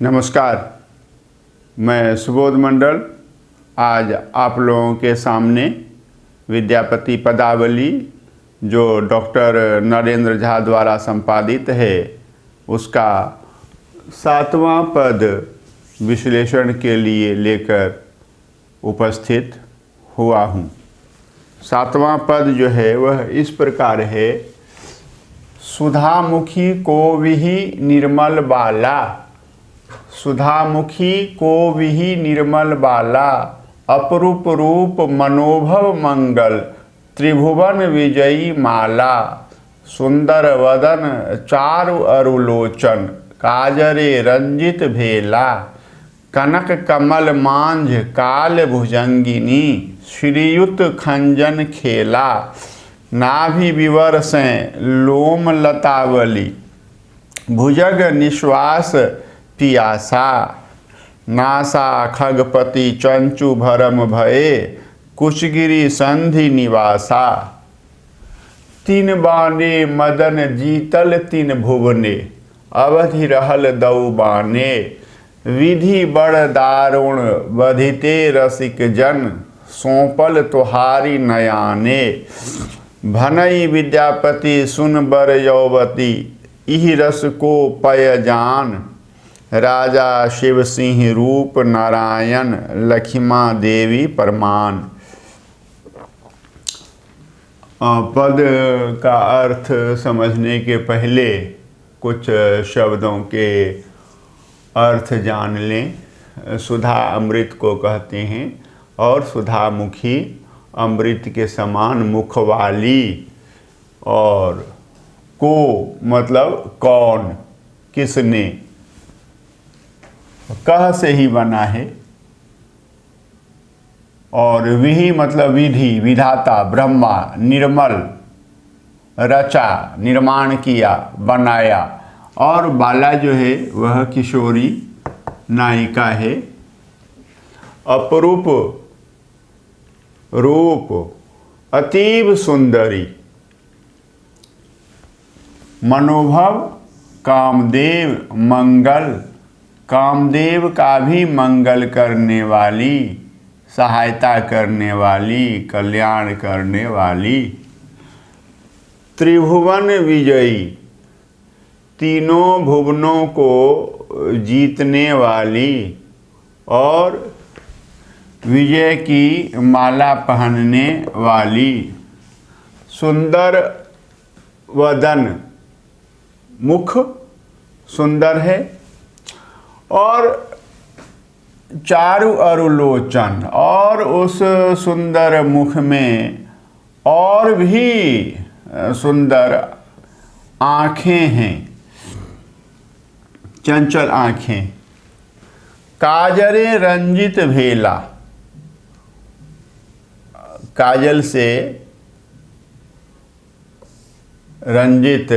नमस्कार, मैं सुबोध मंडल आज आप लोगों के सामने विद्यापति पदावली जो डॉक्टर नरेंद्र झा द्वारा संपादित है उसका 7वां पद विश्लेषण के लिए लेकर उपस्थित हुआ हूँ। 7वां पद जो है वह इस प्रकार है। सुधामुखी को विहि निर्मल बाला, सुधामुखी को विहि निर्मल बाला, अपरूप रूप मनोभव मंगल, त्रिभुवन विजयी माला, सुंदर वदन चारु अरुलोचन, काजरे रंजित भेला, कनक कमल मांझ काल भुजंगिनी, श्रीयुत खंजन खेला, नाभि विवर से लोम लतावली, भुजग निश्वास पियासा, नासा खगपति चंचु भरम भये, कुशगिरि संधि निवासा, तीन बाने मदन जीतल तीन भुवने, अवधि रहल दऊ बाने, विधि बड़ दारुण बधिते रसिक जन, सौंपल तुहारी नयाने, भनई विद्यापति सुन बर यौवती, इहि रस को पय जान, राजा शिव सिंह रूप नारायण, लखिमा देवी परमान। पद का अर्थ समझने के पहले कुछ शब्दों के अर्थ जान लें। सुधा अमृत को कहते हैं और सुधामुखी अमृत के समान मुख वाली, और को मतलब कौन, किसने, कह से ही बना है, और विहि मतलब विधि, विधाता, ब्रह्मा, निर्मल, रचा, निर्माण किया, बनाया, और बाला जो है वह किशोरी नायिका है। अपरूप रूप अतीब सुंदरी, मनोभव कामदेव मंगल, कामदेव का भी मंगल करने वाली, सहायता करने वाली, कल्याण करने वाली, त्रिभुवन विजयी, तीनों भुवनों को जीतने वाली और विजय की माला पहनने वाली, सुंदर वदन, मुख सुंदर है, और चारु अरुलोचन, और उस सुंदर मुख में और भी सुंदर आँखें हैं, चंचल आँखें, काजरे रंजित भेला, काजल से रंजित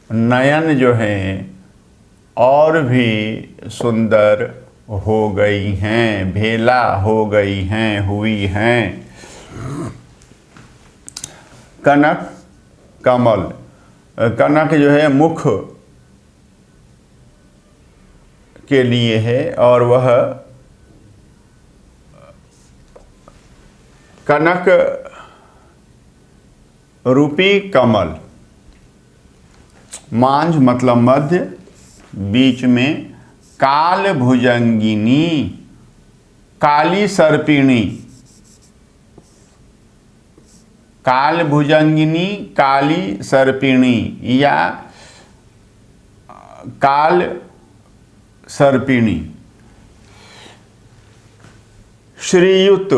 नयन जो हैं और भी सुंदर हो गई हैं, भेला हो गई हैं, हुई हैं। कनक कमल, कनक जो है मुख के लिए है, और वह कनक रूपी कमल, मांझ मतलब मध्य, बीच में काल भुजंगिनी, काली सर्पिणी, काल भुजंगिनी, काली सर्पिणी या काल सर्पिणी, श्रीयुत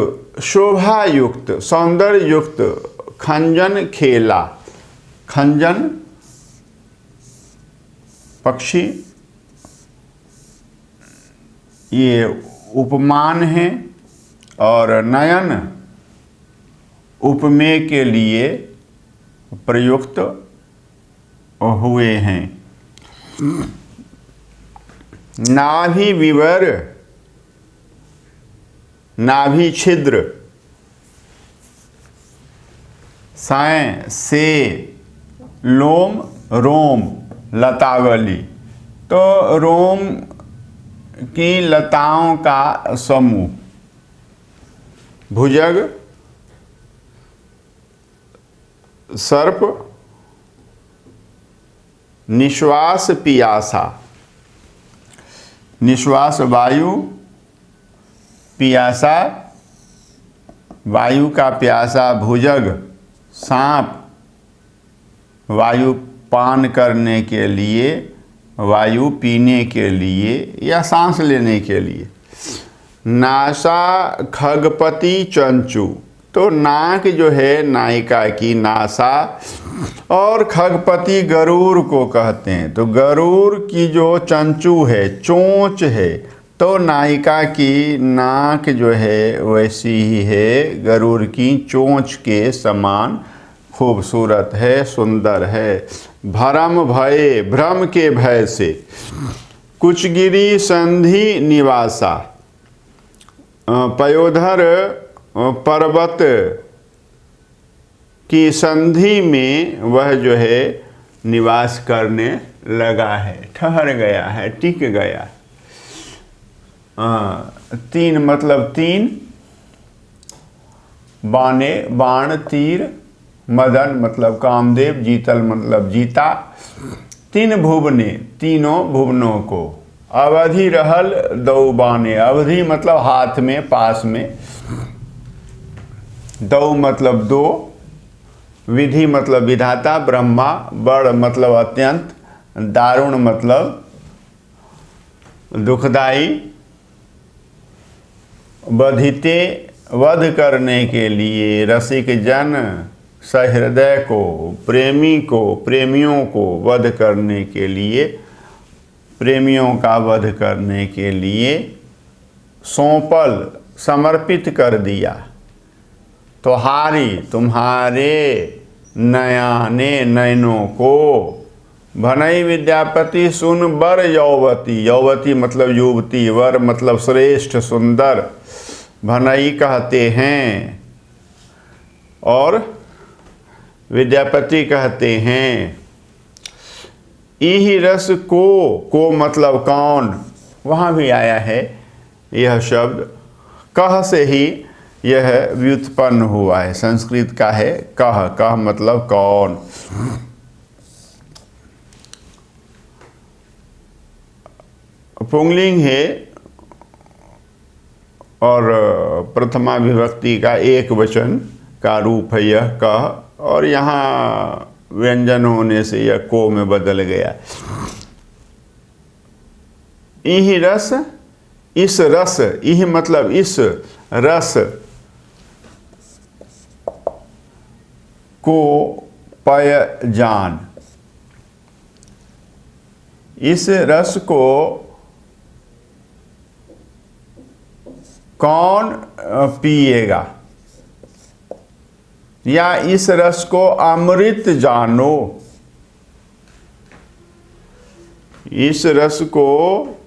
शोभायुक्त, सौंदर्य युक्त, खंजन खेला, खंजन पक्षी, ये उपमान है, और नयन उपमेय के लिए प्रयुक्त हुए हैं। नाभि विवर, नाभि छिद्र, साय से, लोम रोम, लतावली, तो रोम की लताओं का समूह, भुजग, सर्प, निश्वास पियासा, निश्वास वायु, पियासा वायु का प्यासा, भुजग सांप, वायु पान करने के लिए, वायु पीने के लिए या सांस लेने के लिए, नासा खगपति चंचू, तो नाक जो है नायिका की नासा, और खगपति गरुड़ को कहते हैं। तो गरुड़ की जो चंचू है, चोंच है, तो नायिका की नाक जो है वैसी ही है, गरुड़ की चोंच के समान खूबसूरत है, सुंदर है। भरम भये, भ्रम के भय से, कुचगिरी संधि निवासा, पयोधर पर्वत की संधि में वह जो है निवास करने लगा है, ठहर गया है, टिक गया है। तीन मतलब तीन, बाणे बाण तीर, मदन मतलब कामदेव, जीतल मतलब जीता, तीन भुवने तीनों भुवनों को, अवधि रहल दौ बाने, अवधि मतलब हाथ में, पास में, दौ मतलब दो, विधि मतलब विधाता ब्रह्मा, बड़ मतलब अत्यंत, दारुण मतलब दुखदाई, बधिते वध करने के लिए, रसिक जन सहृदय को, प्रेमी को, प्रेमियों को वध करने के लिए, प्रेमियों का वध करने के लिए, सौंपल समर्पित कर दिया। तो हारी तुम्हारे नयाने नयनों को, भनई विद्यापति सुन बर यौवती, यौवती मतलब युवती, वर मतलब श्रेष्ठ सुंदर, भनई कहते हैं, और विद्यापति कहते हैं। इहि रस को मतलब कौन, वहाँ भी आया है यह शब्द, कह से ही यह व्युत्पन्न हुआ है, संस्कृत का है कह, कह मतलब कौन। पुंगलिंग है और प्रथमा विभक्ति का एक वचन का रूप है यह कह, और यहाँ व्यंजन होने से यह को में बदल गया। इहि रस, इस रस, इह मतलब इस रस को पय जान, इस रस को कौन पिएगा, या इस रस को अमृत जानो, इस रस को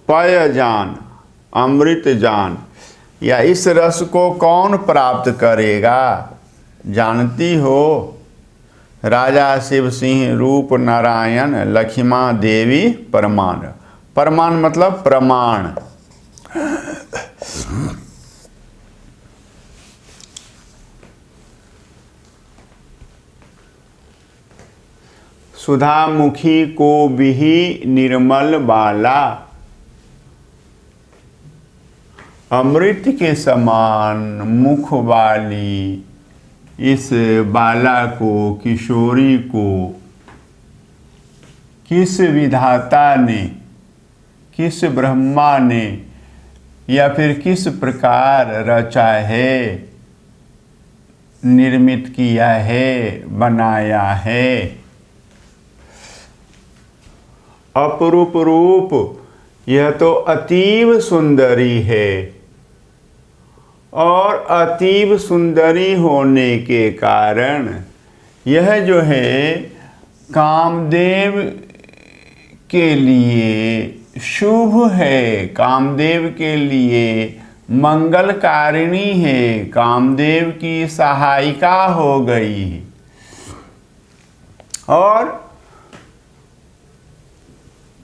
पय जान, अमृत जान, या इस रस को कौन प्राप्त करेगा, जानती हो। राजा शिव सिंह रूप नारायण लक्ष्मा देवी परमान, परमान मतलब प्रमाण। सुधा मुखी को बिही निर्मल बाला, अमृत के समान मुख वाली इस बाला को, किशोरी को किस विधाता ने, किस ब्रह्मा ने, या फिर किस प्रकार रचा है, निर्मित किया है, बनाया है। अपरूप रूप, यह तो अतीव सुंदरी है, और अतीव सुंदरी होने के कारण यह जो है कामदेव के लिए शुभ है, कामदेव के लिए मंगलकारिणी है, कामदेव की सहायिका हो गई। और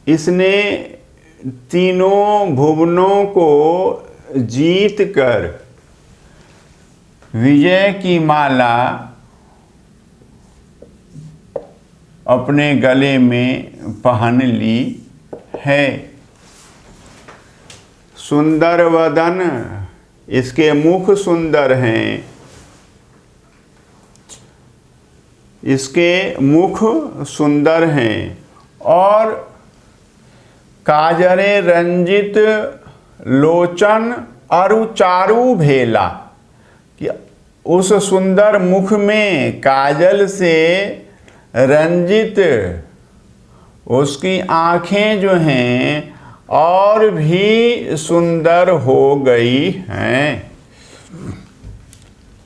इसने तीनों भुवनों को जीत कर विजय की माला अपने गले में पहन ली है। सुंदर वदन, इसके मुख सुंदर हैं, इसके मुख सुंदर हैं और काजरे रंजित लोचन अरु चारु भेला, कि उस सुंदर मुख में काजल से रंजित उसकी आँखें जो हैं और भी सुंदर हो गई हैं।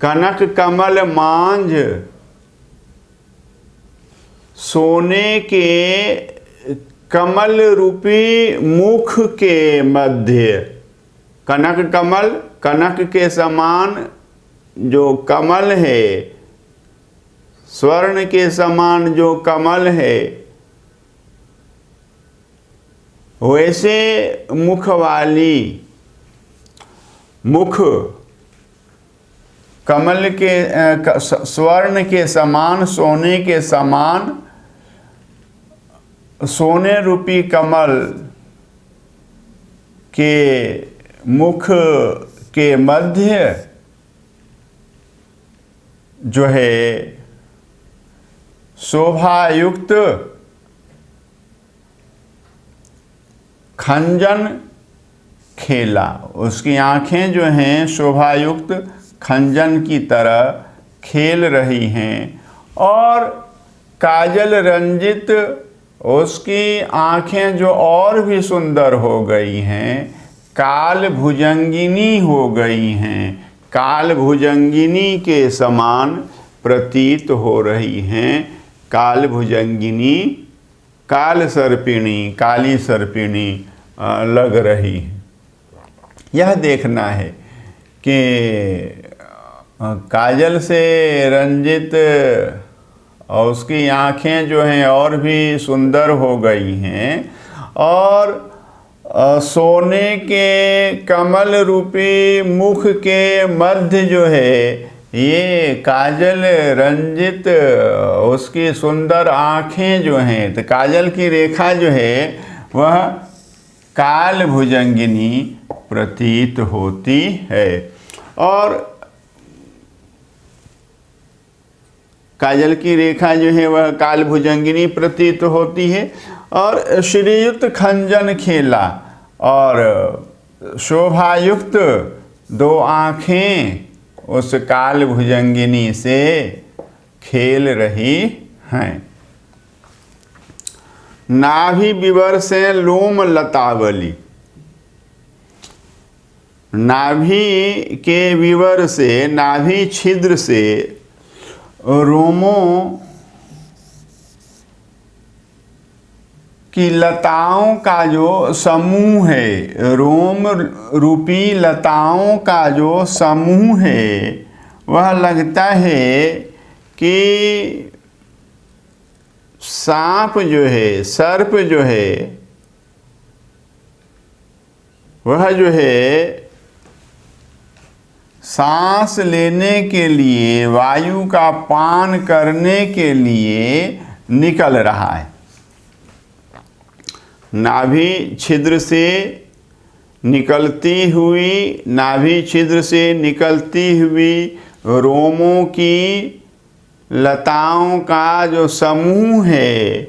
कनक कमल मांझ, सोने के कमल रूपी मुख के मध्य, कनक कमल, कनक के समान जो कमल है, स्वर्ण के समान जो कमल है, वैसे मुख वाली, मुख कमल के स्वर्ण के समान, सोने के समान, सोने रूपी कमल के मुख के मध्य जो है शोभायुक्त खंजन खेला। उसकी आँखें जो हैं शोभायुक्त खंजन की तरह खेल रही हैं और काजल रंजित उसकी आँखें जो और भी सुंदर हो गई हैं, काल भुजंगिनी हो गई हैं, काल भुजंगिनी के समान प्रतीत हो रही हैं। काल भुजंगिनी, काल सर्पिणी, काली सर्पिणी लग रही है। यह देखना है कि काजल से रंजित और उसकी आँखें जो हैं और भी सुंदर हो गई हैं और सोने के कमल रूपी मुख के मध्य जो है ये काजल रंजित उसकी सुंदर आँखें जो हैं, तो काजल की रेखा जो है वह काल भुजंगिनी प्रतीत होती है। और काजल की रेखा जो है वह काल भुजंगिनी प्रतीत होती है और श्रीयुक्त खंजन खेला और शोभायुक्त दो आँखें उस काल भुजंगिनी से खेल रही हैं। नाभि विवर से लोम लतावली, नाभि के विवर से, नाभि छिद्र से रोमों की लताओं का जो समूह है, रोम रूपी लताओं का जो समूह है, वह लगता है कि सांप जो है, सर्प जो है, वह जो है सांस लेने के लिए, वायु का पान करने के लिए निकल रहा है। नाभि छिद्र से निकलती हुई, नाभि छिद्र से निकलती हुई रोमों की लताओं का जो समूह है,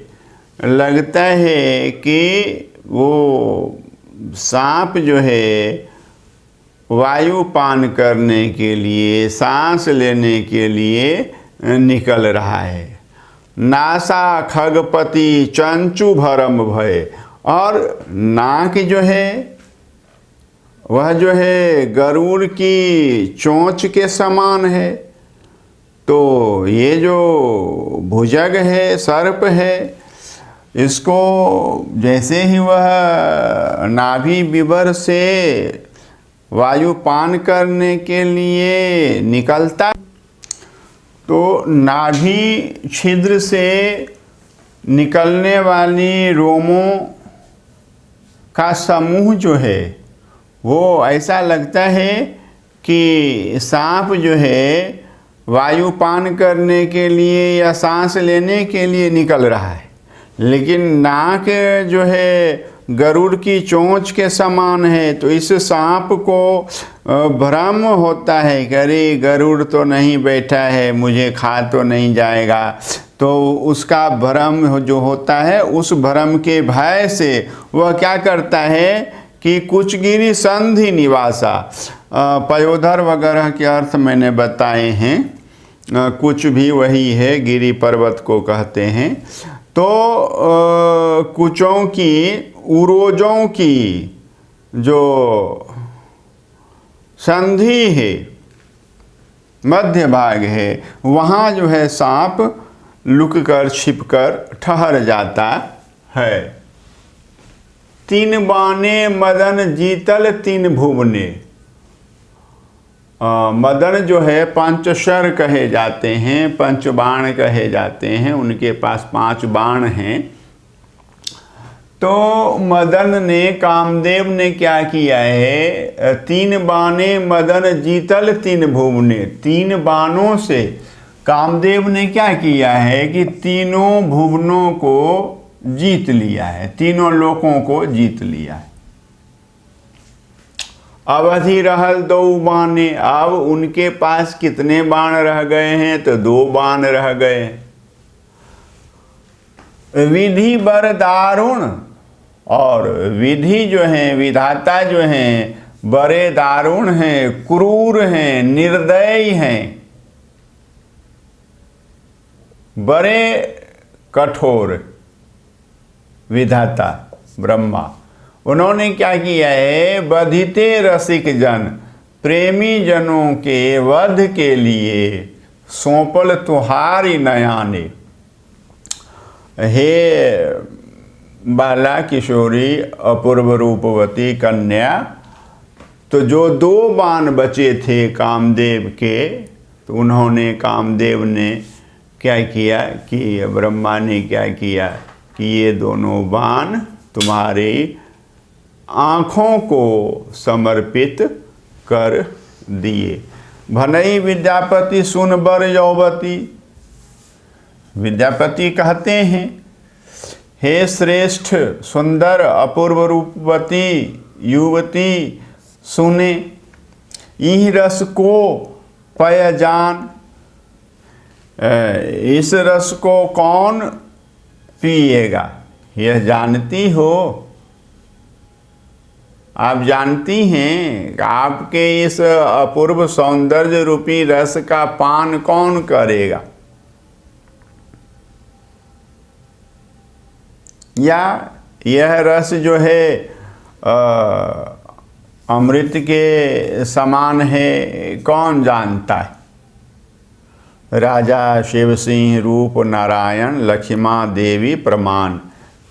लगता है कि वो सांप जो है वायु पान करने के लिए, सांस लेने के लिए निकल रहा है। नासा खगपति चंचु भरम भय, और नाक जो है वह जो है गरुड़ की चोंच के समान है। तो ये जो भुजग है, सर्प है, इसको जैसे ही वह नाभि विवर से वायु पान करने के लिए निकलता, तो नाभि छिद्र से निकलने वाली रोमों का समूह जो है वो ऐसा लगता है कि सांप जो है वायु पान करने के लिए या सांस लेने के लिए निकल रहा है, लेकिन नाक जो है गरुड़ की चोंच के समान है। तो इस सांप को भ्रम होता है कि अरे गरुड़ तो नहीं बैठा है, मुझे खा तो नहीं जाएगा। तो उसका भ्रम जो होता है, उस भ्रम के भय से वह क्या करता है कि कुछ गिरि संधि निवासा, पयोधर वगैरह के अर्थ मैंने बताए हैं, कुछ भी वही है, गिरि पर्वत को कहते हैं। तो कुचों की, उरोजों की जो संधि है, मध्य भाग है, वहाँ जो है सांप लुक कर छिप कर ठहर जाता है। तीन बाने मदन जीतल तीन भुवने। मदन जो है पंचशर कहे जाते हैं, पंचबाण कहे जाते हैं, उनके पास 5 बाण हैं। तो मदन ने, कामदेव ने क्या किया है, 3 बाने मदन जीतल 3 भुवने। 3 बाणों से कामदेव ने क्या किया है कि तीनों भुवनों को जीत लिया है, तीनों लोकों को जीत लिया है। अवधि रहल 2 बाने। अब उनके पास कितने बाण रह गए हैं, तो 2 बाण रह गए। विधि बर दारुण, और विधि जो है, विधाता जो हैं, बड़े दारुण हैं, क्रूर हैं, निर्दयी हैं, बड़े कठोर विधाता ब्रह्मा। उन्होंने क्या किया है, बधिते रसिक जन, प्रेमी जनों के वध के लिए सौंपल तुहारी नयाने। हे बाला किशोरी अपूर्व रूपवती कन्या, तो जो 2 बाण बचे थे कामदेव के, तो उन्होंने, कामदेव ने क्या किया कि ब्रह्मा ने क्या किया कि ये दोनों बाण तुम्हारी आँखों को समर्पित कर दिए। भनई विद्यापति सुन बर यौवती। विद्यापति कहते हैं, हे श्रेष्ठ सुंदर अपूर्व रूपवती युवती, सुने इह रस को पय जान। इस रस को कौन पिएगा, यह जानती हो। आप जानती हैं कि आपके इस अपूर्व सौंदर्य रूपी रस का पान कौन करेगा। या यह रस जो है अमृत के समान है, कौन जानता है। राजा शिव सिंह रूप नारायण लक्ष्मा देवी प्रमाण।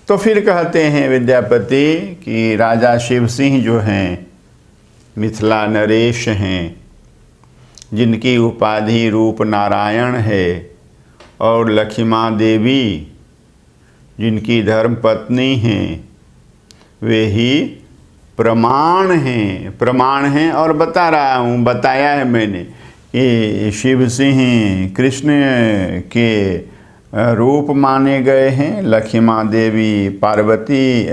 तो फिर कहते हैं विद्यापति कि राजा शिव सिंह जो हैं, मिथिला नरेश हैं, जिनकी उपाधि रूप नारायण है, और लक्ष्मा देवी जिनकी धर्म पत्नी हैं, वे ही प्रमाण हैं। प्रमाण हैं, और बता रहा हूँ, बताया है मैंने कि शिव सिंह कृष्ण के रूप माने गए हैं, लक्ष्मा देवी पार्वती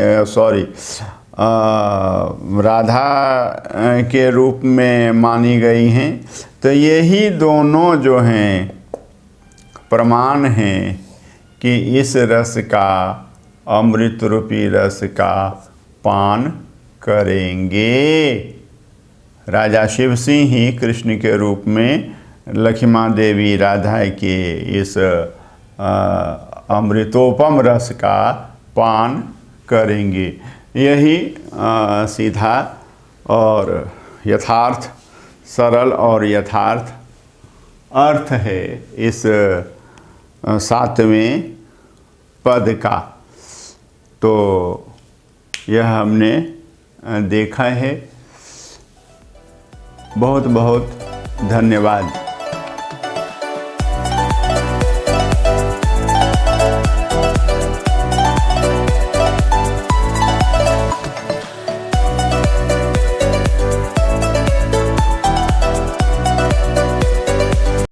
राधा के रूप में मानी गई हैं। तो यही दोनों जो हैं प्रमाण हैं कि इस रस का, अमृत रूपी रस का पान करेंगे। राजा शिव सिंह ही कृष्ण के रूप में लक्ष्मा देवी राधा के इस अमृतोपम रस का पान करेंगे। यही सीधा और यथार्थ, सरल और यथार्थ अर्थ है इस 7वें पद का। तो यह हमने देखा है। बहुत बहुत धन्यवाद।